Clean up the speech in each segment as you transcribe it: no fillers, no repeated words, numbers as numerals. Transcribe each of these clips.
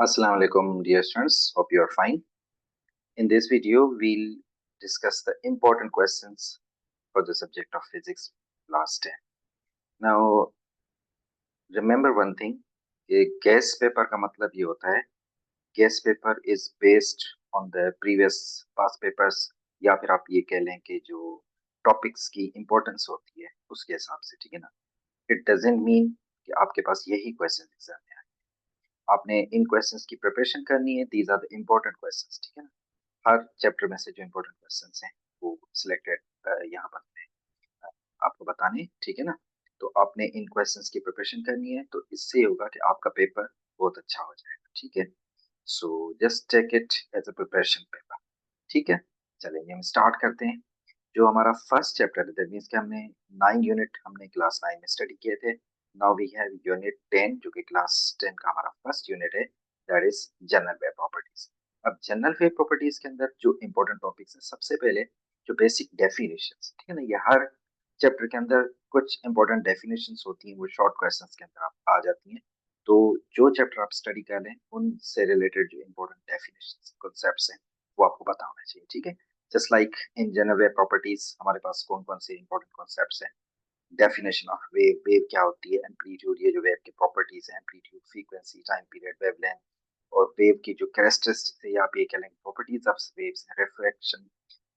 Assalamu alaikum, dear students. Hope you are fine. In this video, we'll discuss the important questions for the subject of physics last day. Now, remember one thing, a guess paper का मतलब ये होता है, guess paper is based on the previous past papers या फिर आप ये कह लें कि जो topics की importance होती है उसके हिसाब से, ठीक है ना? It doesn't mean कि आपके पास यही questions एग्जाम में आए। आपने इन questions की preparation करनी है, these are the important questions, ठीक है ना? हर चैप्टर में से जो इम्पोर्टेंट क्वेश्चंस हैं वो सिलेक्टेड यहाँ पर आपको बताने, ठीक है ना? तो आपने इन क्वेश्चंस की प्रिपरेशन करनी है, तो इससे होगा कि आपका पेपर बहुत अच्छा हो जाएगा, ठीक है? So just take it as a preparation paper, ठीक है? चलेंगे, हम स्टार्ट करते हैं। जो हमारा फर्स्ट चैप्टर है, दैट मीन्स कि हमने 9 यूनिट हमने क्लास 9 में स्टडी किए थे। नाउ वी हैव यूनिट 10 जो कि क्लास 10 का हमारा फर्स्ट यूनिट है, that is general wave properties. अब जनरल वेव प्रॉपर्टीज के अंदर जो इंपॉर्टेंट टॉपिक्स है, सबसे पहले जो बेसिक डेफिनेशंस, ठीक है ना? ये हर चैप्टर के अंदर कुछ इंपॉर्टेंट डेफिनेशंस होती हैं, वो शॉर्ट क्वेश्चंस के अंदर आ जाती हैं। तो जो चैप्टर आप स्टडी कर लें उनसे रिलेटेड जो इंपॉर्टेंट डेफिनेशंस कॉन्सेप्ट्स हैं वो आपको पता होना चाहिए, ठीक है? Just like in general wave properties हमारे पास कौन कौन से इंपॉर्टेंट कॉन्सेप्ट्स हैं? डेफिनेशन ऑफ वेव, वेव क्या होती है, एम्पलीट्यूड, ये जो वेव की प्रॉपर्टीज है, amplitude, frequency, time period, wavelength, और वेव की जो कैरेक्टरिस्टिक्स है या आप ये कह लेंगे properties of waves, refraction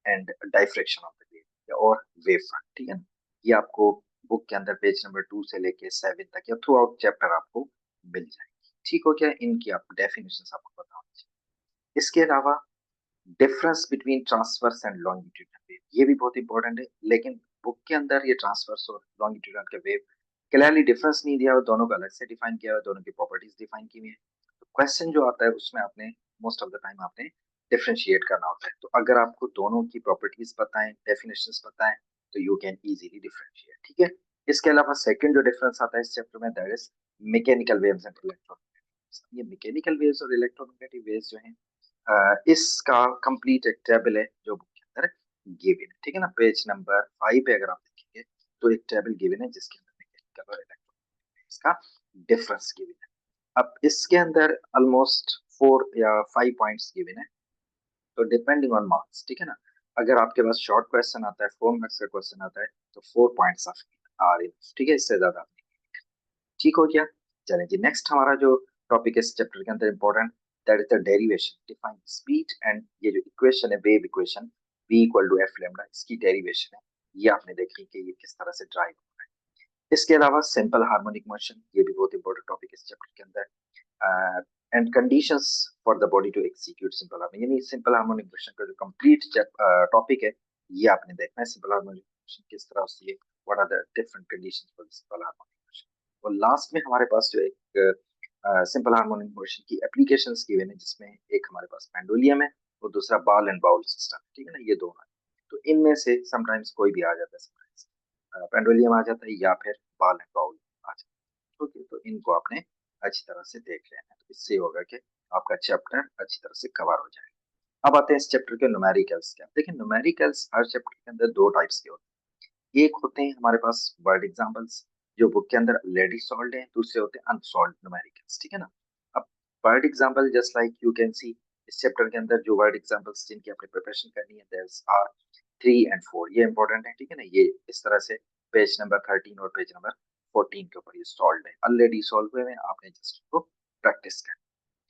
and diffraction of the wave और वेव फ्रंट, ठीक है ना? ये आपको बुक के अंदर पेज नंबर 2 से लेके 7 तक या थ्रू आउट चैप्टर आपको मिल जाएगी, ठीक हो गया? इनकी आप डेफिनेशंस आपको पता होनी चाहिए। इसके अलावा difference between transverse and longitudinal wave, ये भी बहुत इंपॉर्टेंट है, लेकिन बुक के अंदर ये ट्रांसवर्स और लॉन्गिट्यूडनल के वेव क्लियरली डिफरेंस नहीं दिया हुआ, दोनों को अलग से डिफाइन किया हुआ, दोनों की प्रॉपर्टीज डिफाइन की हुई है। तो क्वेश्चन जो आता है उसमें आपने मोस्ट ऑफ द टाइम आपने डिफरेंशिएट करना होता है। तो अगर आपको दोनों की प्रॉपर्टीज पता है, डेफिनेशंस पता है, तो यू कैन इजीली डिफरेंशिएट, ठीक है? इसके अलावा सेकंड जो डिफरेंस आता है इस चैप्टर में, that is mechanical waves and electromagnetic. ये मैकेनिकल वेव्स और इलेक्ट्रोमैग्नेटिक वेव्स जो हैं, इसका कंप्लीट एक टेबल है जो बुक के अंदर गिवन है, ठीक है ना? पेज नंबर 5 पे अगर आप देखेंगे तो एक टेबल गिवन है जिसके अंदर मैकेनिकल और इलेक्ट्रोमैग्नेटिक इसका डिफरेंस गिवन है। अब इसके अंदर ऑलमोस्ट 4 या 5 पॉइंट्स गिवन है, तो डिपेंडिंग ऑन मार्क्स, ठीक है ना? अगर आपके पास शॉर्ट क्वेश्चन आता है, 4 मार्क्स का क्वेश्चन आता है, तो 4 पॉइंट्स आर इनफ, ठीक है? इससे ज्यादा ठीक हो गया। चलें जी, नेक्स्ट हमारा जो टॉपिक है इस चैप्टर के अंदर important, that is the derivation, define speed and, ये जो इक्वेशन है wave equation v equal to f lambda, इसकी डेरिवेशन है, ये आपने देखी कि ये किस तरह से ड्राइव हो रहा है। इसके अलावा सिंपल हार्मोनिक मोशन, ये भी बहुत इंपॉर्टेंट टॉपिक है इस चैप्टर के अंदर। And conditions for the body to execute simple harmonic, यानी सिंपल हार्मोनिक मोशन का जो कंप्लीट टॉपिक है ये आपने देखना है। सिंपल हार्मोनिक मोशन किस तरह होती है, what are the different conditions for simple harmonic motion. और लास्ट में हमारे पास जो एक सिंपल हार्मोनिक मोशन की एप्लीकेशंस गिवन है, जिसमें एक हमारे पास पेंडुलियम है और दूसरा बॉल एंड बाउल सिस्टम, ठीक है ना? ये दोनों है, तो इनमें से समटाइम्स कोई भी आ जाता है, समटाइम्स पेंडुलियम आ जाता है या फिर बॉल एंड बाउल आ जाता है, ठीक है? तो इनको आपने अच्छी तरह से देख लेना है, तो इससे होगा कि आपका चैप्टर अच्छी तरह से कवर हो जाएगा। अब आते हैं इस चैप्टर के न्यूमेरिकल्स के। देखिए, न्यूमेरिकल्स हर चैप्टर के अंदर दो टाइप्स के होते हैं। एक होते हैं हमारे पास वर्ड एग्जांपल्स जो बुक के अंदर ऑलरेडी सॉल्व्ड है, दूसरे होते हैं अनसॉल्व्ड न्यूमेरिकल्स, ठीक है ना? अब word example just like you can see, इस चैप्टर के अंदर जो वर्ड एग्जांपल्स जिनकी आपने प्रिपरेशन करनी है, देयर आर 3 एंड 4, ये इंपॉर्टेंट है, ठीक है ना? ये इस तरह से पेज नंबर 13 और पेज नंबर 14 के ऊपर ये सॉल्व है, ऑलरेडी सॉल्व हुए हैं, आपने जस्ट उसको प्रैक्टिस कर,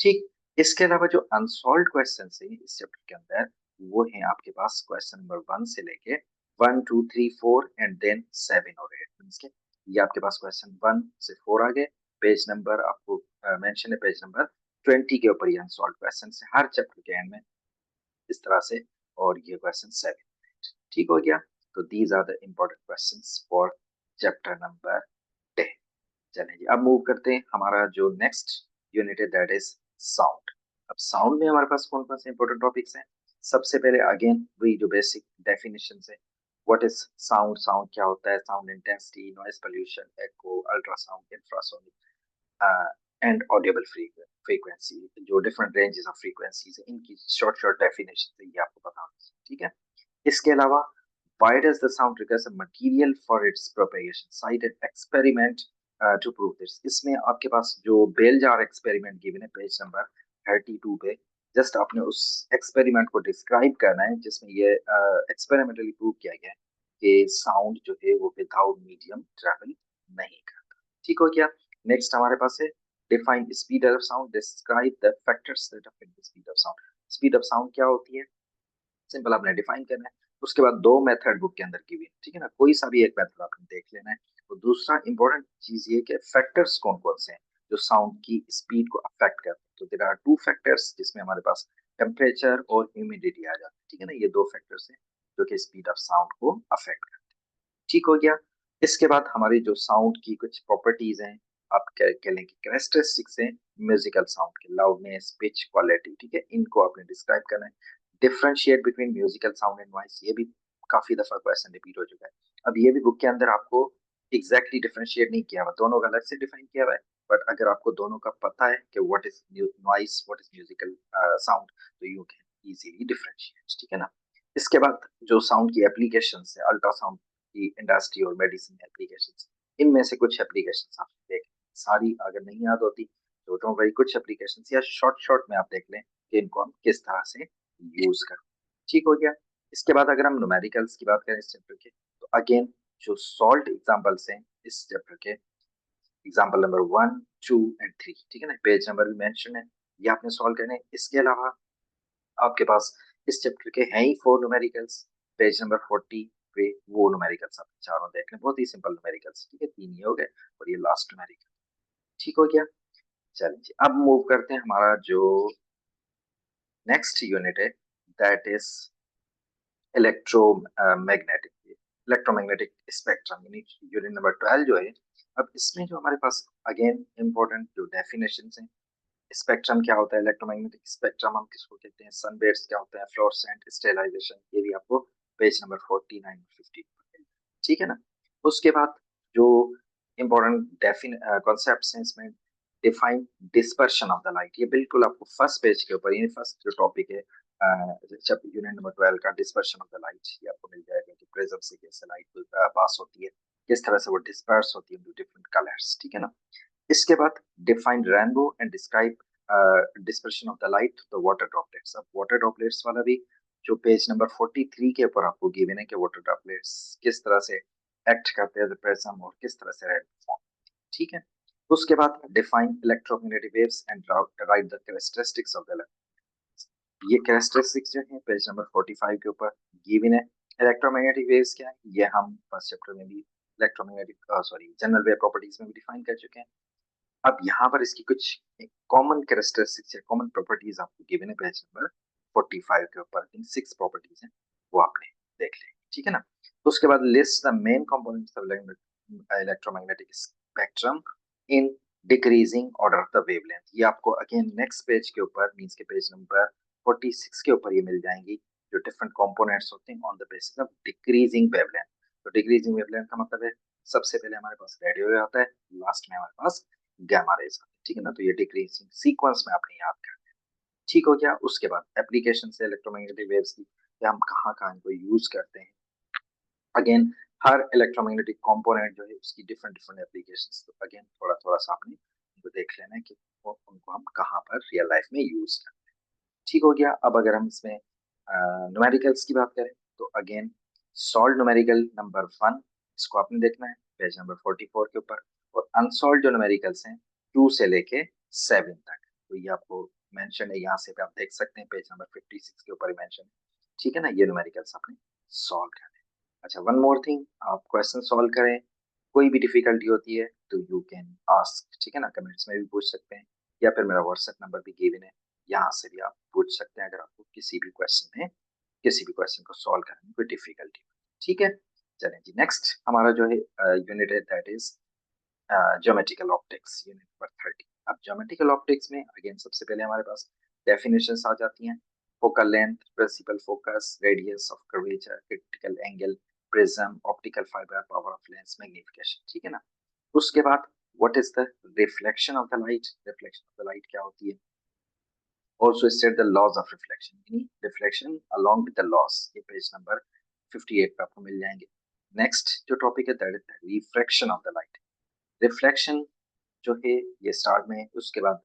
ठीक। इसके अलावा जो अनसॉल्व क्वेश्चन है इस चैप्टर के अंदर, वो है आपके पास क्वेश्चन नंबर 1 से लेके 1 2 3 4 एंड देन 7 और 8, मींस के ये आपके पास क्वेश्चन 1 से 4 आ गए। पेज नंबर आपको मेंशन है पेज नंबर 20 के ऊपर ये अनसॉल्व क्वेश्चन है हर चैप्टर के एंड में, इस तरह से। और ये क्वेश्चन 7, ठीक हो गया? तो these are the important questions for chapter number 10। चलिए जी, अब मूव करते हैं हमारा जो नेक्स्ट यूनिट है, दैट इज साउंड। अब साउंड में हमारे पास कौन कौन से इंपॉर्टेंट टॉपिक्स हैं? सबसे पहले अगेन वही जो बेसिक डेफिनेशन है, व्हाट इज साउंड, साउंड क्या होता है, sound intensity, noise pollution, echo, ultrasound, infrasonic and Audible frequency, जो डिफरेंट रेंजेस ऑफ फ्रीक्वेंसीज है, इनकी शॉर्ट शॉर्ट डेफिनेशन है, ये आपको पता होना चाहिए, ठीक है? इसके अलावा why does the sound requires a material for its propagation? Cite an experiment to prove this. इसमें आपके पास जो बेल जार एक्सपेरिमेंट गिवन है पेज नंबर 32 पे जस्ट आपने उस एक्सपेरिमेंट को डिस्क्राइब करना है जिसमें ये एक्सपेरिमेंटली प्रूव किया गया है कि साउंड जो है वो विदाउट मीडियम ट्रैवल नहीं करता। ठीक हो गया। नेक्स्ट हमारे पास है define speed of sound, describe the factors that affect the speed of sound. Speed of sound क्या होती है, सिंपल आपने डिफाइन करना है। उसके बाद दो मेथड बुक के अंदर की हुई है, ठीक है ना, कोई सा भी एक मेथड आपने देख लेना है। तो दूसरा इंपॉर्टेंट चीज ये कि फैक्टर्स कौन कौन से हैं जो साउंड की स्पीड को अफेक्ट करते हैं। तो देयर आर टू फैक्टर्स जिसमें हमारे पास टेम्परेचर और ह्यूमिडिटी आ जाते हैं, ठीक है ना, ये दो फैक्टर्स हैं जो कि स्पीड ऑफ साउंड को अफेक्ट करते हैं। ठीक हो गया। इसके बाद हमारी जो साउंड की कुछ प्रॉपर्टीज हैं, आप कह लें कि कैरेक्टरिस्टिक्स हैं म्यूजिकल साउंड के, लाउडनेस, पिच, क्वालिटी, ठीक है, इनको आपने डिस्क्राइब करना है। Differentiate between musical sound and voice, ये भी काफी दफा क्वेश्चन रिपीट हो चुका है। अब ये भी बुक के अंदर आपको एग्जैक्टली डिफरेंशिएट नहीं किया हुआ, दोनों का अलग से डिफाइन किया हुआ है। बट अगर आपको दोनों का पता है कि what is noise, what is musical sound, तो यू कैन इजीली डिफरेंशिएट, ठीक है ना। इसके बाद जो साउंड की एप्लीकेशन है, अल्ट्रासाउंड की इंडस्ट्री और मेडिसिन एप्लीकेशन, इनमें से कुछ एप्लीकेशन आप देख, सारी अगर नहीं याद होती तो डोंट वरी, कुछ एप्लीकेशन या शॉर्ट शॉर्ट में आप देख लें कि इनको हम किस तरह से यूज करें। ठीक हो गया। इसके बाद अगर हम न्यूमेरिकल्स की बात करें इस चैप्टर के, तो अगेन जो सॉल्ट एग्जांपल्स हैं इस चैप्टर के, एग्जांपल नंबर 1, 2 एंड 3, ठीक है ना, पेज नंबर भी मेंशन है, ये आपने सॉल्व करने हैं। इसके अलावा आपके पास इस चैप्टर के हैं ही 4 न्यूमेरिकल्स, पेज नंबर 40 पे वो न्यूमेरिकल्स आप चारों देख लें, बहुत ही सिंपल न्यूमेरिकल्स, ठीक है, 3 ही हो गए और ये लास्ट न्यूमेरिकल। ठीक हो गया। चलिए अब मूव करते हैं हमारा जो नेक्स्ट यूनिट है, that is electromagnetic, electromagnetic spectrum, यानी यूनिट नंबर 12 जो है। अब इसमें जो हमारे पास अगेन इंपॉर्टेंट जो डेफिनेशन है, स्पेक्ट्रम क्या होता है, इलेक्ट्रोमैग्नेटिक स्पेक्ट्रम हम किसको कहते हैं, सनबेड्स क्या होता है, फ्लोरेसेंट, स्टेलाइजेशन, ये भी आपको पेज नंबर 49 50, ठीक है ना। उसके बाद जो इंपॉर्टेंट कॉन्सेप्ट्स हैं इसमें, define dispersion of the light, ये बिल्कुल आपको फर्स्ट पेज के ऊपर, ये फर्स्ट जो टॉपिक है यूनिट नंबर 12 का, डिस्पर्शन ऑफ द लाइट, ये आपको मिल जाएगा कि प्रिज्म से कैसे लाइट पास होती है, किस तरह से वो डिस्पर्स होती है डिफरेंट कलर्स, ठीक है ना। इसके बाद define rainbow and describe dispersion of the light the water droplets. अब वाटर ड्रॉपलेट्स वाला भी जो पेज नंबर 43 के ऊपर आपको गिवन है कि वाटर ड्रॉपलेट्स किस तरह से एक्ट करते हैं प्रिज्म और किस तरह से रेड फॉर्म, ठीक है। उसके बाद define electromagnetic waves and right the characteristics of the, ये कैरेक्टरिस्टिक्स जो है पेज नंबर 45 के ऊपर गिवन है। इलेक्ट्रोमैग्नेटिक वेव्स क्या है, ये हम फर्स्ट चैप्टर में भी electromagnetic sorry general wave properties में भी डिफाइन कर चुके हैं। अब यहाँ पर इसकी कुछ कॉमन कैरेक्टरिस्टिक्स या कॉमन प्रॉपर्टीज आपको गिवन है पेज नंबर 45 के ऊपर, इन 6 प्रॉपर्टीज हैं, वो आपने देख लें, ठीक है ना। तो उसके बाद list the main components of electromagnetic spectrum in decreasing order of the wavelength, ये आपको अगेन नेक्स्ट पेज के ऊपर मींस के पेज नंबर 46 के ऊपर ये मिल जाएंगी, जो डिफरेंट कंपोनेंट्स होते हैं on the basis of decreasing wavelength. तो डिक्रीजिंग वेवलेंथ का मतलब है सबसे पहले हमारे पास रेडियो वेव आता है, लास्ट में हमारे पास गामा रेज आते हैं, ठीक है ना। तो ये डिक्रीजिंग सीक्वेंस में आपने याद करना है। ठीक हो गया। उसके बाद एप्लीकेशन से इलेक्ट्रोमैग्नेटिक वेव्स की, कि हम कहाँ कहाँ इनको यूज करते हैं। अगेन हर इलेक्ट्रोमैग्नेटिक कंपोनेंट जो है उसकी डिफरेंट डिफरेंट एप्लीकेशंस, तो अगेन थोड़ा थोड़ा सा आपने इनको देख लेना है कि वो उनको हम कहाँ पर रियल लाइफ में यूज करते हैं। ठीक हो गया। अब अगर हम इसमें न्यूमेरिकल्स की बात करें, तो अगेन सॉल्व न्यूमेरिकल नंबर 1, इसको आपने देखना है पेज नंबर 44 के ऊपर, और अनसॉल्व जो न्यूमेरिकल्स हैं 2 से लेके 7 तक, तो ये आपको मेंशन है यहाँ से पे आप देख सकते हैं, पेज नंबर 56 के ऊपर मेंशन है, ठीक है ना। ये न्यूमेरिकल्स आपने सॉल्व करना है। अच्छा, वन मोर थिंग, आप क्वेश्चन सॉल्व करें, कोई भी डिफिकल्टी होती है तो यू कैन आस्क, ठीक है ना, कमेंट्स में भी पूछ सकते हैं, या फिर मेरा व्हाट्सएप नंबर भी गिवन है, यहाँ से भी आप पूछ सकते हैं अगर आपको किसी भी क्वेश्चन में, किसी भी क्वेश्चन को सॉल्व करने में कोई डिफिकल्टी, ठीक है। चलें जी, नेक्स्ट हमारा जो है यूनिट है that is geometrical optics, unit number 30। अब ज्योमेट्रिकल ऑप्टिक्स में अगेन सबसे पहले हमारे पास डेफिनेशंस आ जाती हैं, focal length, principal focus, radius of curvature, critical angle, prism, optical fibre, power of lens, magnification, ठीक है ना। उसके बाद what is the reflection of the light, reflection of the light क्या होती है, also state the laws of reflection, यानी reflection along with the laws, ये पेज नंबर 58 पे आपको मिल जाएंगे। नेक्स्ट जो टॉपिक है that is refraction of the light, reflection जो है ये स्टार्ट में, उसके बाद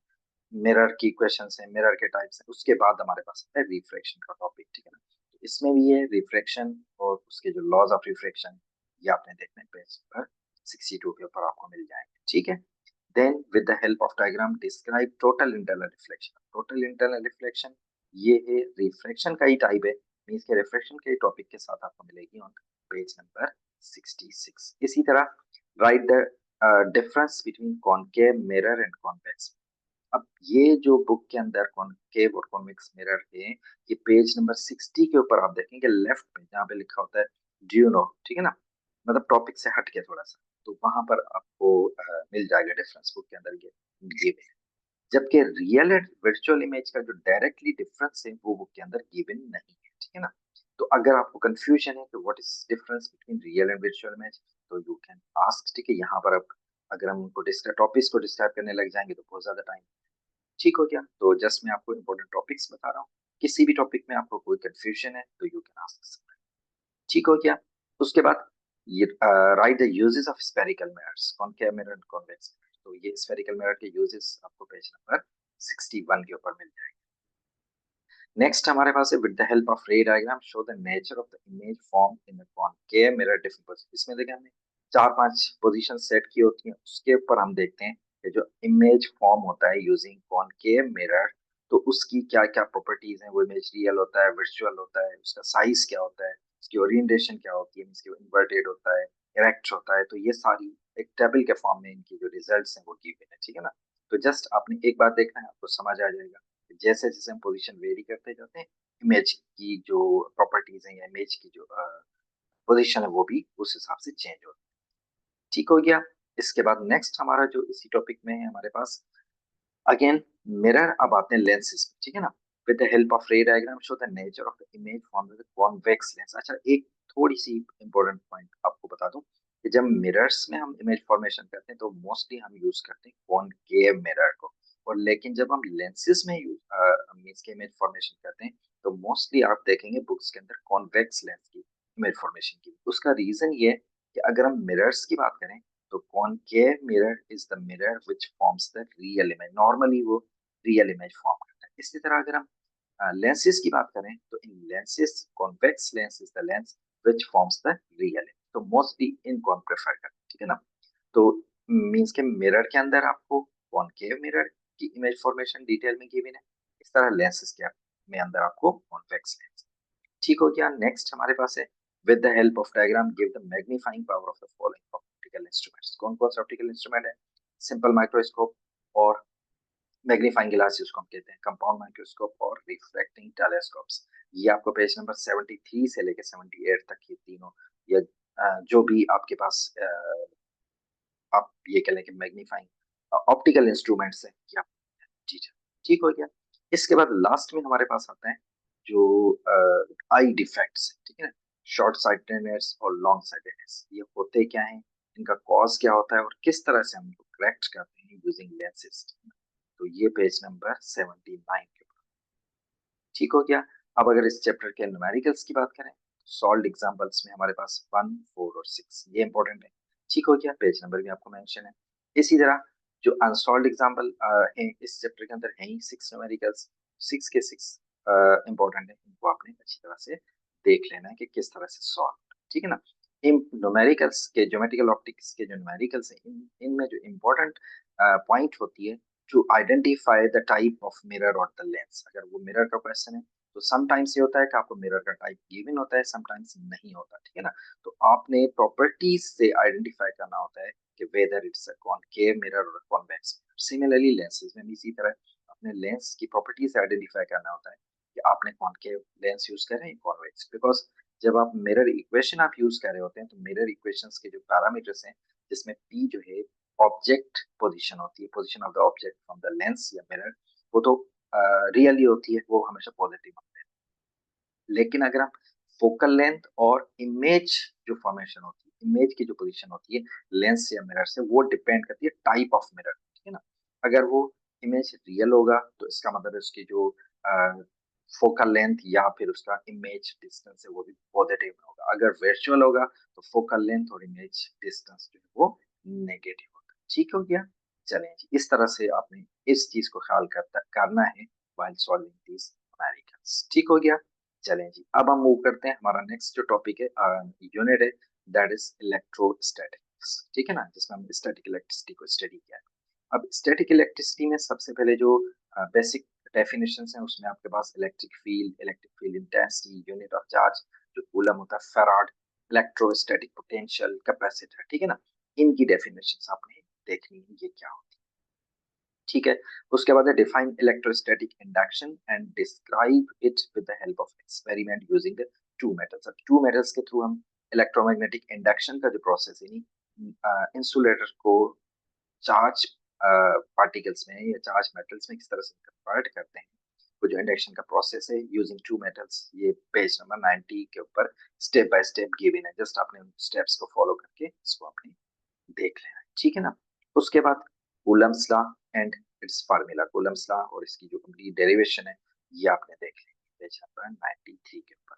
मिरर की क्वेश्चन है, मिरर के टाइप्स है, उसके बाद हमारे पास है रिफ्रैक्शन का टॉपिक, ठीक है ना। तो इसमें भी है रिफ्रैक्शन और उसके जो लॉज ऑफ रिफ्रैक्शन, ये आपने देखना है पेज पर 62 के ऊपर आपको मिल जाएंगे, ठीक है। Then with the help of diagram describe total internal reflection. Total internal reflection ये है रिफ्रैक्शन का ही टाइप है, मींस के रिफ्रैक्शन के टॉपिक के साथ आपको मिलेगी ऑन पेज नंबर 66। इसी तरह right the difference between concave mirror and convex. अब ये जो बुक के अंदर कॉनकेव और कॉन्वेक्स मिरर है, ये पेज नंबर 60 के ऊपर आप देखेंगे लेफ्ट में जहाँ पे लिखा होता है डू यू नो, ठीक है ना, मतलब टॉपिक से हट के थोड़ा सा, तो वहां पर आपको मिल जाएगा डिफरेंस बुक के अंदर ये भी है। जबकि रियल एंड वर्चुअल इमेज का जो डायरेक्टली डिफरेंस है वो बुक के अंदर गिवन नहीं है, ठीक है ना। तो अगर आपको कंफ्यूजन है कि what is difference between real and virtual image, तो यू कैन आस्क, ठीक है। यहाँ पर अब अगर हम उनको टॉपिक्स को डिस्क्राइब करने लग जाएंगे तो बहुत ज्यादा टाइम, ठीक हो गया। तो जस्ट मैं आपको इंपॉर्टेंट टॉपिक्स बता रहा हूँ, किसी भी टॉपिक में आपको कोई कंफ्यूजन है तो यू कैन आस्क, ठीक हो गया। उसके बाद ये right the uses of spherical mirrors, concave mirror and convex mirror. तो ये स्फेरिकल मिरर के यूजेस आपको पेज नंबर 61 के ऊपर मिल जाएंगे। नेक्स्ट हमारे पास है विद द हेल्प ऑफ रे diagram show the nature of the image form in the concave mirror different position. इसमें देखिए हमने 4-5 पोजीशन सेट की होती हैं, उसके ऊपर हम देखते हैं कि जो इमेज फॉर्म होता है यूजिंग कॉनकेव मिरर, तो उसकी क्या क्या प्रॉपर्टीज हैं। वो इमेज रियल होता है, वर्चुअल होता है, उसका साइज क्या होता है, उसकी ओरिएंटेशन क्या होती है, इसकी इन्वर्टेड होता है, इरेक्ट होता है। तो ये सारी एक टेबल के फॉर्म में इनकी जो रिजल्ट्स हैं वो गिवन है, ठीक है ना। तो जस्ट आपने एक बार देखना है, आपको समझ आ जाएगा। जैसे जैसे हम पोजीशन वेरी करते जाते हैं, इमेज की जो प्रॉपर्टीज है या इमेज की जो पोजीशन है वो भी उस हिसाब से चेंज होती है, ठीक हो गया। इसके बाद नेक्स्ट हमारा जो इसी टॉपिक में है हमारे पास अगेन मिरर, अब आते हैं लेंसेज पे, ठीक है ना। विद द हेल्प ऑफ रे diagram show the nature of the image from the convex lens. अच्छा, एक थोड़ी सी इंपॉर्टेंट पॉइंट आपको बता दूं कि जब मिरर्स में हम इमेज फॉर्मेशन करते हैं तो मोस्टली हम यूज करते हैं कॉनकेव मिरर को, और लेकिन जब हम लेंसेज में मींस के इमेज फॉर्मेशन करते हैं तो मोस्टली आप देखेंगे बुक्स के अंदर कॉन्वेक्स लेंस की इमेज फॉर्मेशन की। उसका रीजन ये है कि अगर हम मिरर्स की बात करें तो concave mirror is the mirror which forms the real image, normally वो रियल इमेज फॉर्म करता है। इसी तरह अगर हम लेंसेज की बात करें तो इन lenses convex lens is the lens which forms the real image, तो मोस्टली इनको हम प्रेफर करते हैं, ठीक है ना। तो मींस के मिरर के अंदर आपको कॉनकेव मिरर की इमेज फॉर्मेशन डिटेल में गिवन है, इस तरह लेंसेज के में अंदर आपको कॉन्वेक्स लेंस, ठीक हो गया। नेक्स्ट हमारे पास है with the help of diagram give the magnifying power of the following optical instruments. कौन कौन से ऑप्टिकल इंस्ट्रूमेंट है? सिंपल माइक्रोस्कोप और मैग्नीफाइंग ग्लास जिसको हम कहते हैं, कंपाउंड माइक्रोस्कोप और रिफ्रैक्टिंग टेलीस्कोप्स। ये आपको पेज नंबर 73 से लेकर 78 तक ये तीनों, ये जो भी आपके पास आप ये कह लें कि मैग्नीफाइंग ऑप्टिकल इंस्ट्रूमेंट्स है, ये आप जी जी, ठीक हो गया। इसके बाद लास्ट में हमारे पास आता है जो आई डिफेक्ट्स, ठीक है ना। शॉर्ट साइटेडनेस और लॉन्ग साइटेडनेस, ये होते क्या हैं, इनका कॉज क्या होता है और किस तरह से हम इनको करेक्ट करते हैं यूजिंग लेंसेज। तो ये पेज नंबर 79 के ऊपर, ठीक हो गया। अब अगर इस चैप्टर के न्यूमेरिकल्स की बात करें, सॉल्व एग्जांपल्स में हमारे पास 1, 4 और 6 ये इंपॉर्टेंट है, ठीक हो गया। पेज नंबर भी आपको मेंशन है। इसी तरह जो अनसॉल्व एग्जांपल है इस चैप्टर के अंदर है ही 6 न्यूमेरिकल्स, 6 के 6 इंपॉर्टेंट है, इनको आपने अच्छी तरह से देख लेना है कि किस तरह से सॉल्व, ठीक है ना। इन न्यूमेरिकल्स के ज्योमेट्रिकल ऑप्टिक्स के जो न्यूमेरिकल्स हैं इनमें जो इंपॉर्टेंट पॉइंट होती है to identify the type of mirror और द लेंस। अगर वो मिरर का क्वेश्चन है तो समटाइम्स ये होता है कि आपको मिरर का टाइप गिवन होता है, समटाइम्स नहीं होता, ठीक है ना। तो आपने प्रॉपर्टीज से आइडेंटिफाई करना होता है कि whether it's a concave mirror और कॉन्वेक्स मिरर। सिमिलरली लेंसेज में भी इसी तरह अपने लेंस की प्रॉपर्टीज से आइडेंटिफाई करना होता है कि आपने कॉनकेव लेंस यूज कर रहे हैं कॉन्वेक्स, बिकॉज जब आप मिरर इक्वेशन आप यूज कर रहे होते हैं तो मिरर इक्वेशंस के जो पैरामीटर्स हैं, जिसमें पी जो है ऑब्जेक्ट पोजीशन होती है, position of the object from the lens या मिरर, वो तो रियली होती है, वो हमेशा पॉजिटिव होते हैं। लेकिन अगर हम फोकल लेंथ और इमेज जो फॉर्मेशन होती है, इमेज की जो पोजीशन होती है लेंस या मिरर से, वो डिपेंड करती है टाइप ऑफ मिरर, ठीक है ना। अगर वो इमेज रियल होगा तो इसका मतलब है उसकी जो फोकल लेंथ या फिर उसका इमेज डिस्टेंस है वो भी पॉजिटिव होगा। अगर वर्चुअल होगा तो फोकल लेंथ और इमेज डिस्टेंस जो है वो नेगेटिव होगा, ठीक हो गया। चलें जी, इस तरह से आपने इस चीज को ख्याल करना है while solving these numericals। ठीक हो गया। चलें जी, अब हम मूव करते हैं, हमारा नेक्स्ट जो टॉपिक है यूनिट है, दैट इज इलेक्ट्रोस्टैटिक्स। ठीक है ना, जिसमें हम स्टैटिक इलेक्ट्रिसिटी को स्टडी किया है। अब स्टैटिक इलेक्ट्रिसिटी में सबसे पहले जो बेसिक डेफिनेशंस हैं उसमें आपके पास electric field intensity, unit of charge जो कूलम होता है, फैराड, इलेक्ट्रोस्टैटिक पोटेंशियल, कैपेसिटर। ठीक है ना, इनकी डेफिनेशंस आपने देखनी है ये क्या होती है। ठीक है, उसके बाद है define electrostatic induction and describe it with the help of experiment using two metals. अब टू मेटल्स के थ्रू हम इलेक्ट्रोमैग्नेटिक इंडक्शन का जो प्रोसेस है इंसुलेटर को चार्ज पार्टिकल्स में या चार्ज मेटल्स में किस तरह से कन्वर्ट करते हैं, वो जो इंडक्शन का प्रोसेस है यूजिंग टू मेटल्स, ये पेज नंबर 90 के ऊपर स्टेप बाय स्टेप गिवन है। जस्ट आपने उन स्टेप्स को फॉलो करके इसको आपने देख लेना है। ठीक है ना, उसके बाद Coulomb's law and it's formula, Coulomb's law और इसकी जो कंप्लीट डेरिवेशन है ये आपने देख ली पेज नंबर 93 के ऊपर।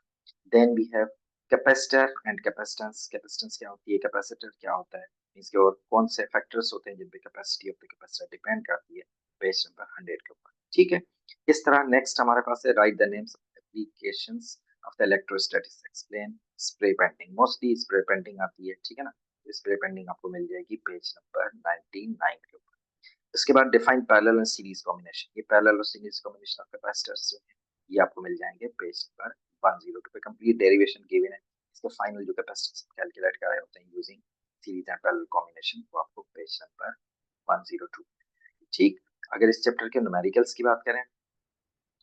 Then we have capacitor and capacitance. Capacitance क्या होती है, कैपेसिटर क्या होता है, इसके और कौन से फैक्टर्स होते हैं जिन पे capacity of the capacitor depend करती है, पेज नंबर 100 के ऊपर। ठीक है, इस तरह नेक्स्ट हमारे पास है right the names of applications of the electrostatics, explain spray painting. Mostly spray painting आती है। ठीक है ना, स्प्रे पेंटिंग आपको मिल जाएगी पेज नंबर 99 के ऊपर। इसके बाद define parallel and series combination, ये पैरेलल और सीरीज कॉम्बिनेशन ऑफ कैपेसिटर्स जो है ये आपको मिल जाएंगे पेज नंबर 102 पे। कंप्लीट डेरिवेशन गिवन है, इसके फाइनल जो कैपेसिटेंस कैलकुलेट कर रहे होते हैं using series and parallel combination, वो आपको पेज नंबर 102। ठीक, अगर इस चैप्टर के न्यूमेरिकल्स की बात करें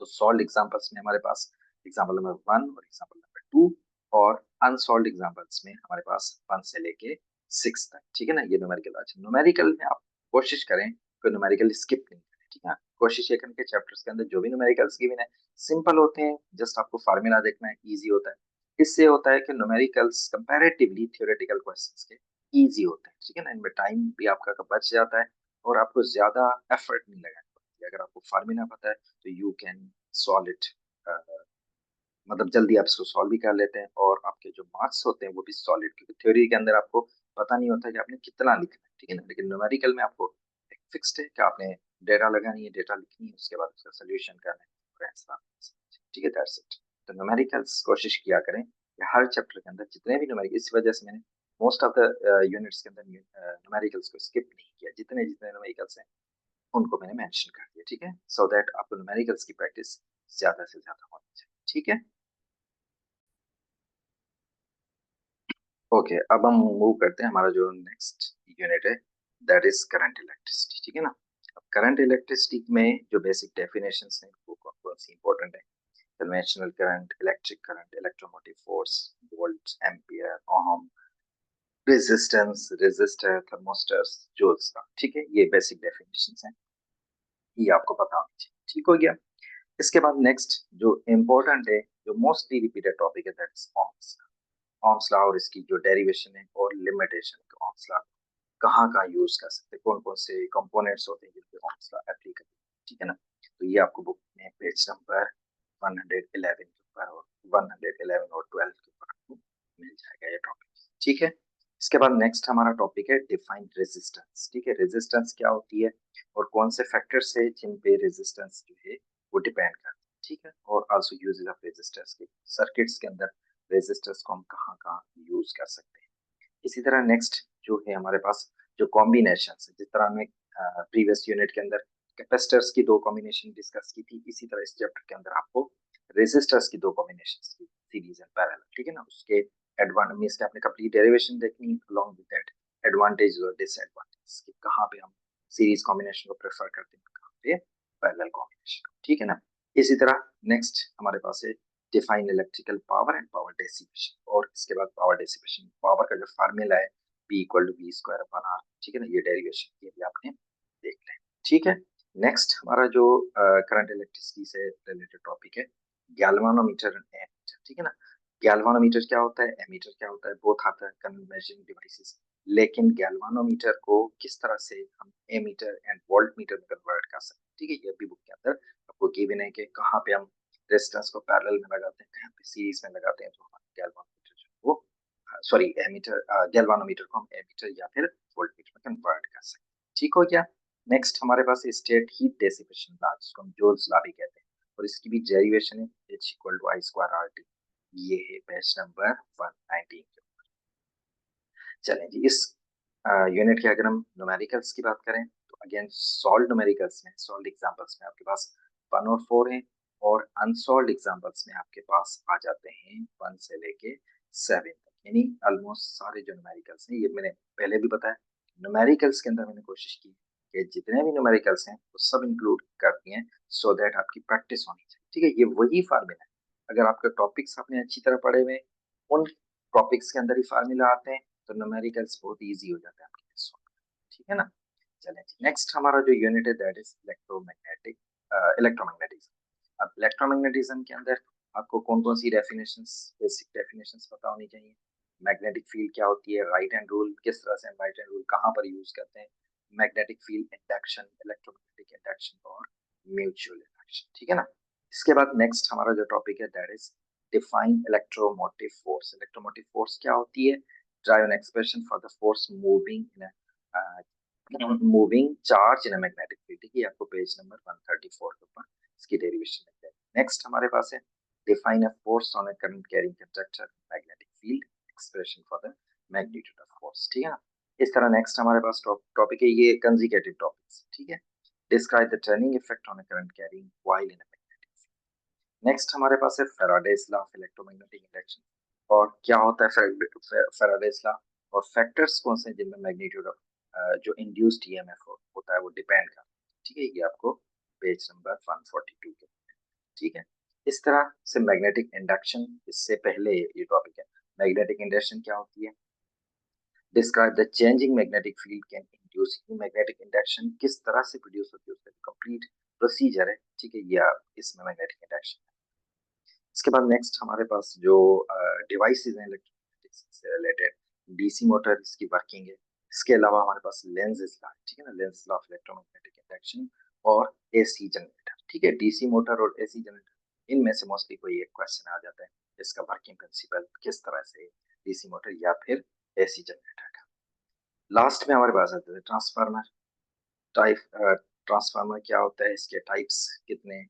तो सॉल्व एग्जांपल्स में हमारे पास एग्जांपल नंबर 1 और एग्जांपल नंबर 2, और अनसॉल्व एग्जांपल्स में हमारे पास 1 से लेके 6 तक। ठीक है ना, ये न्यूमेरिकल। अच्छा, न्यूमेरिकल में आप कोशिश करें कि न्यूमेरिकल स्किप नहीं करें। ठीक है, कोशिश ये करें कि चैप्टर्स के अंदर जो भी न्यूमेरिकल्स गिवन है सिंपल होते हैं, जस्ट आपको फार्मूला देखना है, इजी होता है। इससे होता है कि न्यूमेरिकल्स कंपैरेटिवली थ्योरेटिकल क्वेश्चंस के इजी होते हैं। ठीक है ना, इनमें टाइम भी आपका बच जाता है और आपको ज्यादा एफर्ट नहीं लगाना पड़ती है। अगर आपको फार्मूला पता है तो यू कैन सॉल्व इट, मतलब जल्दी आप इसको सॉल्व भी कर लेते हैं और आपके जो मार्क्स होते हैं वो भी सॉलिड, क्योंकि थ्योरी के अंदर आपको पता नहीं होता कि आपने कितना लिखना है। ठीक है ना, लेकिन न्यूमेरिकल में आपको एक फिक्स्ड है कि आपने डेटा लगानी है, डेटा लिखनी है, उसके बाद उसका सोल्यूशन करना है और आंसर आपका सही। ठीक है, दैट्स इट। तो न्यूमेरिकल्स कोशिश किया करें कि हर चैप्टर के अंदर जितने भी न्यूमेरिकल, इस वजह से मैंने मोस्ट ऑफ द यूनिट्स के अंदर न्यूमेरिकल्स को स्किप नहीं किया, जितने जितने न्यूमेरिकल्स हैं उनको मैंने मेंशन कर दिया। ठीक है, सो दैट आपको न्यूमेरिकल्स की प्रैक्टिस ज्यादा से ज्यादा होनी चाहिए। ठीक है, ओके, अब हम मूव करते हैं, हमारा जो नेक्स्ट यूनिट है दैट इज करंट इलेक्ट्रिसिटी। ठीक है ना, अब करंट इलेक्ट्रिसिटी में जो बेसिक डेफिनेशंस हैं वो कौन कौन सी इंपॉर्टेंट है, conventional current, electric current, electromotive force, volt, ampere, ohm, resistance, resistor, thermistors, joules का। ठीक है, ये बेसिक डेफिनेशंस हैं, ये आपको पता होनी चाहिए। ठीक हो गया। इसके बाद नेक्स्ट जो इम्पोर्टेंट है, जो मोस्टली रिपीटेड टॉपिक है, that is ohms law. ohms law और इसकी जो डेरिवेशन है और लिमिटेशन, ohms लॉ कहाँ कहाँ यूज कर सकते हैं, कौन कौन से कंपोनेंट्स होते हैं जिनपे ohms लॉ एप्लीकेबल है। ठीक है ना, तो ये आपको बुक में पेज नंबर 111 के ऊपर और 111 और 12 के ऊपर आपको मिल जाएगा ये टॉपिक। ठीक है, इसके बाद नेक्स्ट हमारा टॉपिक है डिफाइंड रेजिस्टेंस। ठीक है, रेजिस्टेंस क्या होती है और कौन से फैक्टर्स है जिन पे रेजिस्टेंस जो है वो डिपेंड करता है। ठीक है, और आल्सो यूजेस ऑफ रेजिस्टर्स के सर्किट्स के अंदर रेजिस्टर्स को हम कहाँ कहाँ यूज कर सकते हैं। इसी तरह नेक्स्ट जो है हमारे पास जो कॉम्बिनेशन है, जिस तरह हमने प्रीवियस यूनिट के अंदर कैपेसिटर्स की दो कॉम्बिनेशन डिस्कस की थी, इसी तरह इस चैप्टर के अंदर आपको रेजिस्टर्स की दो कॉम्बिनेशन की सीरीज एंड पैरेलल। ठीक है ना, उसके एडवांटेज के आपने कंप्लीट डेरिवेशन देखनी अलोंग विद दैट एडवांटेज और डिसएडवांटेज कि कहाँ पे हम सीरीज कॉम्बिनेशन को प्रेफर करते हैं, कहाँ पे पैरेलल कॉम्बिनेशन। ठीक है ना, इसी तरह नेक्स्ट हमारे पास है define electrical power and power dissipation, और इसके बाद पावर डेसिपेशन, पावर का जो फार्मूला है P equal to V square upon R. ठीक है ना, ये डेरिवेशन ये भी आपने देख लें। ठीक है, नेक्स्ट हमारा जो करंट इलेक्ट्रिसिटी से रिलेटेड टॉपिक है गैल्वानोमीटर एंड एमीटर। ठीक है ना, गैल्वानोमीटर क्या होता है, एमीटर क्या होता है, both are the current measuring devices, लेकिन गैल्वानोमीटर को किस तरह से हम एमीटर एंड वोल्ट मीटर में कन्वर्ट कर सकते हैं। ठीक है, ये भी बुक के अंदर आपको गिवन है कि कहाँ पे हम रेजिस्टेंस को पैरेलल में लगाते हैं, कहाँ पे सीरीज में लगाते हैं, तो हमारा गैल्वानोमीटर जो है वो एमीटर, गैल्वानोमीटर को हम एमीटर या फिर वोल्टमीटर में कन्वर्ट कर सकते हैं। ठीक हो गया। नेक्स्ट हमारे पास स्टेट हीट डेसिपेशन लॉ, जिसको हम जोल्स लॉ भी कहते हैं, और इसकी भी डेरिवेशन है H equal to I square R T. ये है पेज नंबर 119 के ऊपर। चलें जी, इस यूनिट के अगर हम न्यूमेरिकल्स की बात करें तो अगेन सॉल्व न्यूमेरिकल्स में, सॉल्व एग्जांपल्स में आपके पास 1 और 4 हैं, और अनसॉल्व एग्जांपल्स में आपके पास आ जाते हैं 1 से लेके 7 तक, यानी ऑलमोस्ट सारे जो न्यूमेरिकल्स हैं, ये मैंने पहले भी बताया, न्यूमेरिकल्स के अंदर मैंने कोशिश की कि जितने भी न्यूमेरिकल्स हैं वो सब इंक्लूड करती हैं, सो दैट आपकी प्रैक्टिस होनी चाहिए। ठीक है, ये वही फार्मूला है, अगर आपके टॉपिक्स आपने अच्छी तरह पढ़े हुए, उन टॉपिक्स के अंदर ही फार्मूला आते हैं, तो न्यूमेरिकल्स बहुत इजी हो जाता है आपके लिए सॉल्व। ठीक है ना। चलें, नेक्स्ट हमारा जो यूनिट है दैट इज इलेक्ट्रोमैग्नेटिक इलेक्ट्रोमैग्नेटिज्म। अब इलेक्ट्रोमैग्नेटिज्म के अंदर आपको कौन कौन सी डेफिनेशंस, बेसिक डेफिनेशंस पता होनी चाहिए। मैग्नेटिक फील्ड क्या होती है, राइट हैंड रूल किस तरह से, राइट हैंड रूल कहाँ पर यूज करते हैं, magnetic field induction, electromagnetic induction और म्यूचुअल इंडक्शन। ठीक है ना। इसके बाद नेक्स्ट हमारा जो टॉपिक है that is define electromotive force. Electromotive force क्या होती है, drive an expression for the force moving in moving charge in a magnetic field. ठीक है, आपको पेज नंबर 134 के ऊपर इसकी डेरिवेशन मिल जाएगी। नेक्स्ट हमारे पास है define a force on a current carrying conductor magnetic field, expression for the magnitude of force. ठीक है ना। इस तरह नेक्स्ट हमारे पास टॉपिक है, ये कंसेक्यूटिव टॉपिक्स। ठीक है, describe the turning effect on a current carrying while in a magnetic field. Next हमारे पास है Faraday's law of electromagnetic induction, और क्या होता है फैराडेज लॉ, और फैक्टर्स कौन से जिनमें मैग्नीट्यूड ऑफ जो इंड्यूस्ड ईएमएफ होता है वो डिपेंड करता है। ठीक है, ये आपको पेज नंबर 142 के। ठीक है, इस तरह से मैग्नेटिक इंडक्शन, इससे पहले ये टॉपिक है मैग्नेटिक इंडक्शन क्या होती है, describe the changing magnetic field can induce magnetic induction, किस तरह से प्रोड्यूस होती है उसका कंप्लीट प्रोसीजर है। ठीक है, ये इसमें मैग्नेटिक इंडक्शन। इसके बाद नेक्स्ट हमारे पास जो डिवाइसेस हैं इलेक्ट्रोमैग्नेटिक्स से रिलेटेड, डीसी मोटर, इसकी वर्किंग है। इसके अलावा हमारे पास लेंसेज लॉ, ठीक है ना, Lenz law of electromagnetic induction, और एसी जनरेटर। ठीक है, डीसी मोटर और एसी जनरेटर, इनमें से मोस्टली कोई एक क्वेश्चन आ जाता है, इसका वर्किंग प्रिंसिपल किस तरह से, डीसी मोटर या फिर एसी जनरेटर का। लास्ट में हमारे पास आता है ट्रांसफार्मर टाइप। ट्रांसफार्मर क्या होता है, इसके टाइप्स कितने,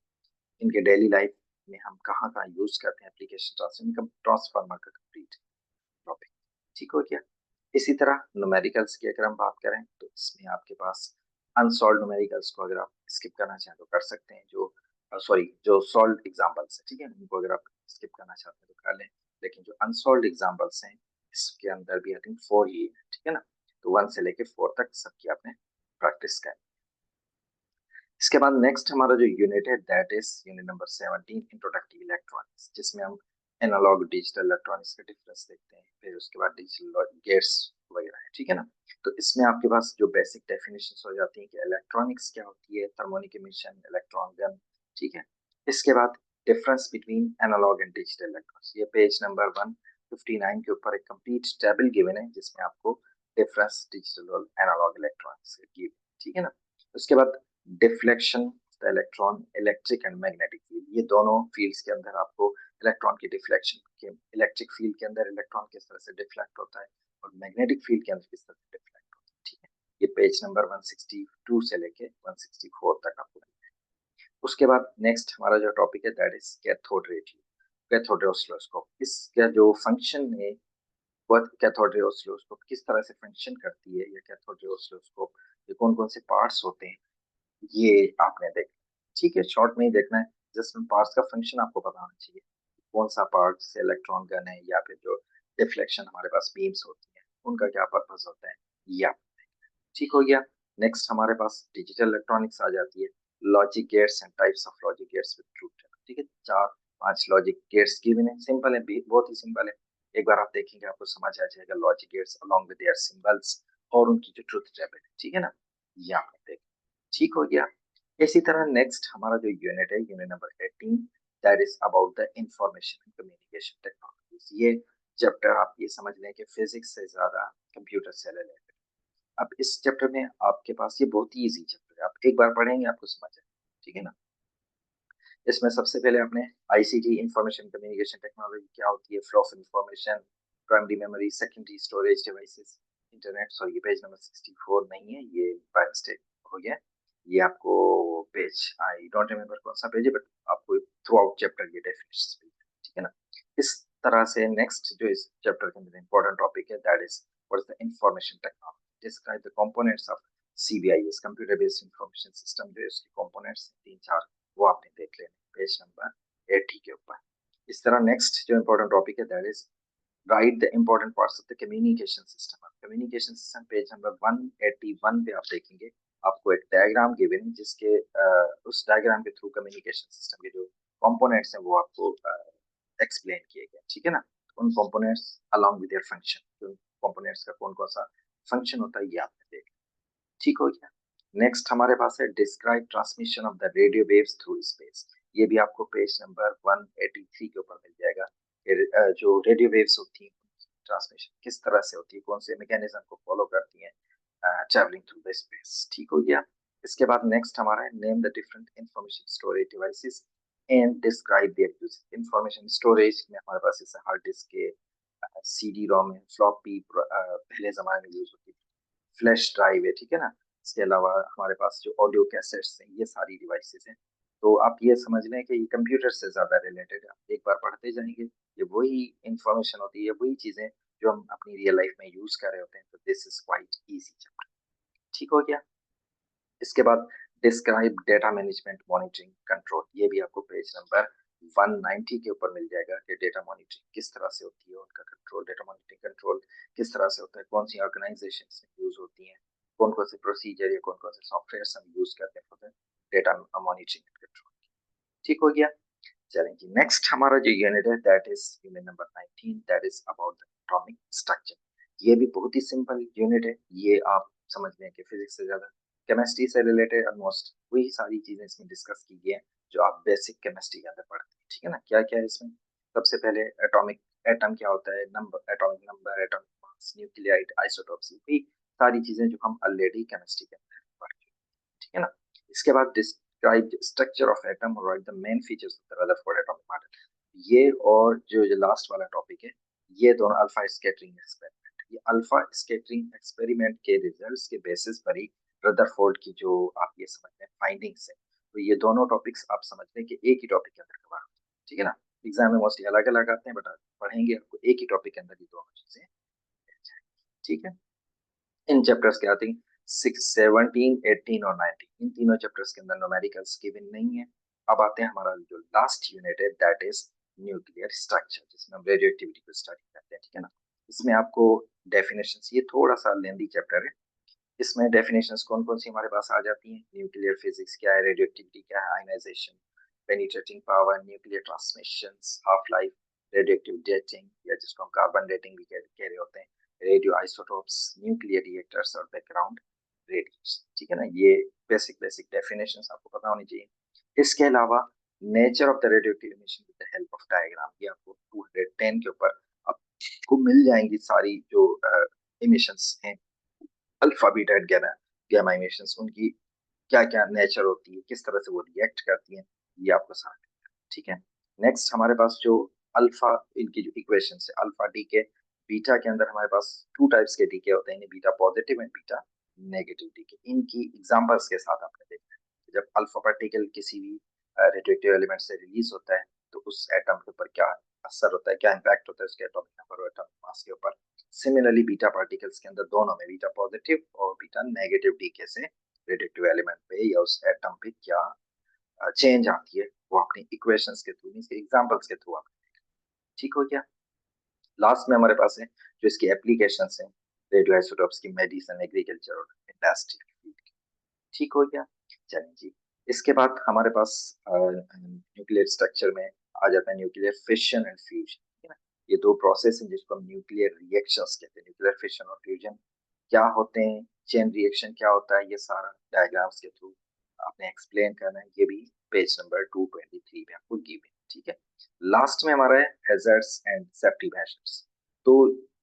इनके डेली लाइफ में हम कहाँ कहाँ यूज करते हैं, एप्लीकेशन ट्रांसफार्मर का कंप्लीट टॉपिक। ठीक हो गया। इसी तरह न्यूमेरिकल्स की अगर हम बात करें तो इसमें आपके पास अनसॉल्व न्यूमेरिकल्स को अगर आप स्किप करना चाहें तो कर सकते हैं, जो सॉरी जो सॉल्व एग्जांपल्स है, ठीक है, उनको अगर आप स्किप करना चाहते हैं तो कर लें, लेकिन जो अनसॉल्व एग्जांपल्स हैं इसके अंदर भी आई थिंक 4 ही है। ठीक है ना, तो 1 से लेके 4 तक सबकी आपने प्रैक्टिस करनी। इसके बाद नेक्स्ट हमारा जो यूनिट है that is unit number 17 introductive electronics, जिसमें हम एनालॉग डिजिटल इलेक्ट्रॉनिक्स का डिफरेंस देखते हैं, फिर उसके बाद डिजिटल गेट्स वगैरह है। ठीक है ना, तो इसमें आपके पास जो बेसिक डेफिनेशंस हो जाती हैं कि इलेक्ट्रॉनिक्स क्या होती है, थर्मोनिक इमिशन, इलेक्ट्रॉन गन। ठीक है, इसके बाद difference between analogue and digital electronics, ये पेज नंबर 159 के ऊपर एक कंप्लीट टेबल गिवन है जिसमें आपको डिफरेंस डिजिटल और एनालॉग इलेक्ट्रॉनिक्स गिवन। ठीक है ना, उसके बाद deflection the electron, electric and magnetic field, ये दोनों फील्ड्स के अंदर आपको इलेक्ट्रॉन की डिफ्लेक्शन के, इलेक्ट्रिक फील्ड के अंदर इलेक्ट्रॉन किस तरह से डिफ्लेक्ट होता है और मैग्नेटिक फील्ड के अंदर किस तरह से डिफ्लेक्ट होता है। ठीक है, ये पेज नंबर 162 से लेके 164 तक आपको। उसके बाद नेक्स्ट हमारा जो टॉपिक है that is cathode ray tube, cathode ray oscilloscope. इसका जो फंक्शन है वो कैथोड रे ऑसिलोस्कोप किस तरह से फंक्शन करती है, या कैथोड रे ऑसिलोस्कोप ये कौन कौन से पार्ट्स होते हैं, ये आपने देखना। ठीक है, शॉर्ट में ही देखना है, जस्ट उन पार्ट्स का फंक्शन आपको पता होना चाहिए, कौन सा पार्ट से इलेक्ट्रॉन गन है या फिर जो डिफ्लेक्शन हमारे पास बीम्स होती है उनका क्या पर्पस होता है, ये आप देखना है। ठीक हो गया। नेक्स्ट हमारे पास डिजिटल इलेक्ट्रॉनिक्स आ जाती है, logic gates and types of logic gates with truth table. ठीक है, 4-5 लॉजिक गेट्स गिवन है, सिंपल है, बहुत ही सिंपल है, एक बार आप देखेंगे आपको समझ आ जाएगा logic gates along with their symbols और उनकी जो ट्रूथ टेबल है। ठीक है ना, ये आपने देखा। ठीक हो गया। इसी तरह नेक्स्ट हमारा जो यूनिट है unit number 18 that is about the information and communication technologies. ये चैप्टर आप ये समझ लें कि फिजिक्स से ज्यादा कंप्यूटर से रिलेटेड। अब इस चैप्टर में आपके पास ये बहुत ही इजी चैप्टर है, आप एक बार पढ़ेंगे आपको समझ आएगा। ठीक है ना, इसमें सबसे पहले आपने आईसीटी इंफॉर्मेशन कम्युनिकेशन टेक्नोलॉजी क्या होती है, flow of information, primary memory, secondary storage devices, internet. Sorry, ये पेज नंबर 64 नहीं है, ये बाय मिस्टेक हो गया। ये आपको पेज, आई डोंट रिमेम्बर कौन सा पेज है, बट आपको थ्रू आउट चैप्टर ये डेफिनेशन मिल जाए, ठीक है ना। इस तरह से नेक्स्ट जो इस चैप्टर के अंदर इंपॉर्टेंट टॉपिक है that is what is the information technology, describe the components of CBIS, computer based information system. जो इसके कंपोनेंट्स तीन चार वो आपने देख लेने पेज नंबर 80 के ऊपर। इस तरह नेक्स्ट जो इंपॉर्टेंट टॉपिक है that is right the important parts of the communication system. Communication system page number 181 पे आप देखेंगे, आपको एक डायग्राम गिवन है जिसके उस डायग्राम के थ्रू कम्युनिकेशन सिस्टम के जो कंपोनेंट्स हैं वो आपको एक्सप्लेन किए गए, ठीक है ना। उन components along with their function, components का कौन कौन सा फंक्शन होता है ये आपने देख, ठीक हो गया। नेक्स्ट हमारे पास है describe transmission of the radio waves through space. ये भी आपको पेज नंबर 183 के ऊपर मिल जाएगा। जो रेडियो वेव्स होती हैं ट्रांसमिशन किस तरह से होती है, कौन से मैकेनिज्म को फॉलो करती हैं ट्रैवलिंग थ्रू द स्पेस, ठीक हो गया। इसके बाद नेक्स्ट हमारा है name the different information storage devices and describe their use. Information storage में हमारे पास जैसे हार्ड डिस्क के, CD रोम है, फ्लॉपी पहले जमाने में यूज होती थी, फ्लैश ड्राइव है, ठीक है ना। इसके अलावा हमारे पास जो ऑडियो कैसेट्स हैं ये सारी डिवाइसेस हैं। तो आप ये समझ लें कि ये कंप्यूटर से ज्यादा रिलेटेड है, आप एक बार पढ़ते जाएंगे ये वही इंफॉर्मेशन होती है, वही चीजें जो हम अपनी रियल लाइफ में यूज कर रहे होते हैं। तो this is quite easy chapter, ठीक हो गया। इसके बाद describe data management monitoring control, ये भी आपको पेज नंबर 190 के ऊपर मिल जाएगा कि डेटा मॉनिटरिंग किस तरह से होती है, उनका कंट्रोल, डेटा मॉनिटरिंग कंट्रोल किस तरह से होता है, कौन सी ऑर्गेनाइजेशन में यूज होती हैं, कौन कौन से प्रोसीजर या कौन कौन से सॉफ्टवेयर हम यूज करते हैं डेटा मॉनिटरिंग कंट्रोल, ठीक हो गया। चलें जी, नेक्स्ट हमारा जो यूनिट है that is unit number 19 that is about the atomic structure. ये भी बहुत ही सिंपल यूनिट है, ये आप समझ लें कि फिजिक्स से ज्यादा केमिस्ट्री से रिलेटेड ऑलमोस्ट वही सारी चीजें इसमें डिस्कस की गई हैं जो आप बेसिक केमिस्ट्री के अंदर पढ़ते हैं, ठीक है ना। क्या क्या है इसमें, सबसे पहले एटॉमिक, एटम क्या होता है, number, atomic number, atomic mass, nuclide, isotopes, वही सारी चीजें जो हम ऑलरेडी केमिस्ट्री के अंदर पढ़ चुके हैं, ठीक है ना। इसके बाद डिस्क्राइब स्ट्रक्चर ऑफ एटम और right the main features of the Rutherford atomic model. ये और जो लास्ट वाला टॉपिक है ये दोनों अल्फा स्कैटरिंग एक्सपेरिमेंट, ये अल्फा स्कैटरिंग एक्सपेरिमेंट के रिजल्ट्स के बेसिस पर ही रदरफोर्ड की जो आप ये समझ लें फाइंडिंग्स है, तो ये दोनों टॉपिक्स आप समझ लें कि एक ही टॉपिक के अंदर कवर होते हैं, ठीक है ना। एग्जाम में मोस्टली अलग अलग आते हैं बट पढ़ेंगे आपको एक ही टॉपिक के अंदर ये दोनों चीजें मिल जाएंगी, ठीक है। इन चैप्टर्स के आते हैं 6, 17, 18 और 19, इन तीनों चैप्टर्स के अंदर न्यूमेरिकल्स गिवन नहीं है। अब आते हैं हमारा जो लास्ट यूनिट है दैट इज न्यूक्लियर स्ट्रक्चर, जिसमें हम रेडियो एक्टिविटी को स्टडी करते हैं, ठीक है ना। इसमें आपको डेफिनेशंस, ये थोड़ा सा लेंदी चैप्टर है, इसमें डेफिनेशंस कौन कौन सी हमारे पास आ जाती हैं, न्यूक्लियर फिजिक्स क्या है, रेडियो एक्टिविटी क्या है, ionisation, penetrating power, nuclear transmissions, half life, radioactive dating या जिसको हम कार्बन डेटिंग भी कह रहे होते हैं, रेडियो आइसोटोप्स, न्यूक्लियर रिएक्टर्स और बैकग्राउंड रेडिएशन, ठीक है ना। ये बेसिक बेसिक डेफिनेशंस आपको पता होनी चाहिए। इसके अलावा nature of the radioactive emission with the help of diagram, ये आपको 210 के ऊपर आपको मिल जाएंगी सारी जो इमिशंस हैं, alpha beta and gamma, gamma emissions, उनकी क्या क्या नेचर होती है, किस तरह से वो रिएक्ट करती हैं, ये आपको समझ, ठीक है। नेक्स्ट हमारे पास जो अल्फा, इनकी जो इक्वेशन है अल्फा डी के बीटा के अंदर हमारे पास टू टाइप्स के डीके होते हैं, beta positive and beta negative decay. इनकी एग्जांपल्स के साथ आपने देखा है जब अल्फा पार्टिकल किसी भी रेडियोएक्टिव एलिमेंट से रिलीज होता है तो उस एटम के ऊपर क्या असर होता है, क्या इम्पैक्ट होता है उसके एटॉमिक नंबर और एटॉमिक मास के ऊपर। सिमिलरली बीटा पार्टिकल्स के अंदर दोनों में बीटा पॉजिटिव और बीटा नेगेटिव डीके से रेडियोएक्टिव एलिमेंट पे या उस एटम पे क्या चेंज आती है वो अपनी इक्वेशंस के थ्रू, इसके एग्जांपल्स के थ्रू आपने देखा, ठीक हो गया। लास्ट में हमारे पास है जो इसकी एप्लीकेशंस हैं रेडियो आइसोटोप्स की मेडिसिन, एग्रीकल्चर और इंडस्ट्री, ठीक हो गया। चलिए जी, इसके बाद हमारे पास न्यूक्लियर स्ट्रक्चर में आ जाता है न्यूक्लियर फिशन एंड फ्यूजन, है ना। ये दो प्रोसेस हैं जिसको हम न्यूक्लियर रिएक्शंस कहते हैं। न्यूक्लियर फिशन और फ्यूजन क्या होते हैं, चेन रिएक्शन क्या होता है, ये सारा डायग्राम्स के थ्रू आपने एक्सप्लेन करना है, ये भी पेज नंबर 223 पे आपको गिवन, ठीक है। लास्ट में हमारा है हैजर्ड्स एंड सेफ्टी मेजर्स। तो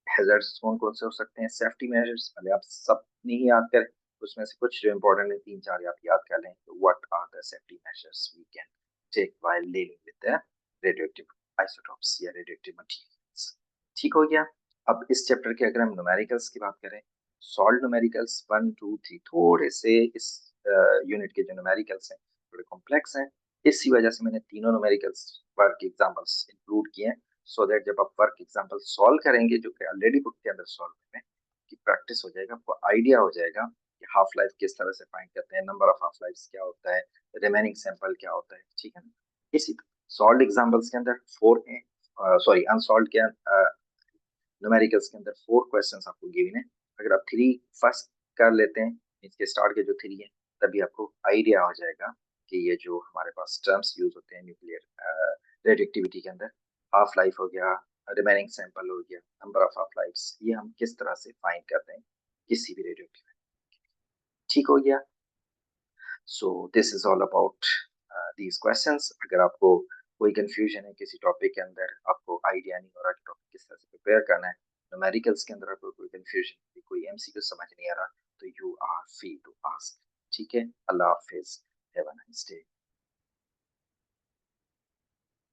हैजर्ड्स कौन कौन से हो सकते हैं, सेफ्टी मेजर्स पहले आप सब नहीं याद करें, उसमें से कुछ जो इंपॉर्टेंट है तीन चार आप याद कर लें। What are the safety measures we can take while dealing with the radioactive isotopes या रेडियोएक्टिव मटेरियल्स, ठीक हो गया। अब इस चैप्टर के अगर हम न्यूमेरिकल्स की बात करें, सॉल्व न्यूमेरिकल्स 1, 2, 3 थोड़े से इस यूनिट के जो न्यूमेरिकल्स हैं थोड़े कॉम्प्लेक्स हैं, इसी वजह से मैंने तीनों न्यूमेरिकल्स वर्क एग्जांपल्स इंक्लूड किए हैं, सो दैट जब आप वर्क एग्जांपल सॉल्व करेंगे जो कि ऑलरेडी बुक के अंदर सॉल्व है की प्रैक्टिस हो जाएगा, आपको आइडिया हो जाएगा कि हाफ लाइफ किस तरह से फाइंड करते हैं, नंबर ऑफ हाफ लाइफ क्या होता है, रिमेनिंग सैंपल क्या होता है, ठीक है ना। इसी सॉल्व एग्जांपल्स के अंदर फोर सॉरी अनसॉल्व के न्यूमेरिकल्स के अंदर फोर क्वेश्चंस आपको गिवन है। अगर आप थ्री फर्स्ट कर लेते हैं, इसके स्टार्ट के जो थ्री है, तभी आपको आइडिया हो जाएगा कि ये जो हमारे पास टर्म्स यूज होते हैं न्यूक्लियर रेडियोएक्टिविटी के अंदर, हाफ लाइफ हो गया, रिमेनिंग सैंपल हो गया, नंबर ऑफ हाफ लाइफ्स, ये हम किस तरह से फाइंड करते हैं किसी भी रेडियोएक्टिव। ठीक हो गया। So this is all about these questions. अगर आपको कोई कंफ्यूजन है किसी टॉपिक के अंदर, आपको आइडिया नहीं हो रहा कि टॉपिक किस तरह से प्रिपेयर करना है, न्यूमेरिकल्स के अंदर आपको कोई कंफ्यूजन, कोई एमसीक्यू समझ नहीं आ रहा, तो you are free to ask. ठीक है, अल्लाह हाफिज, हैव अ नाइस डे।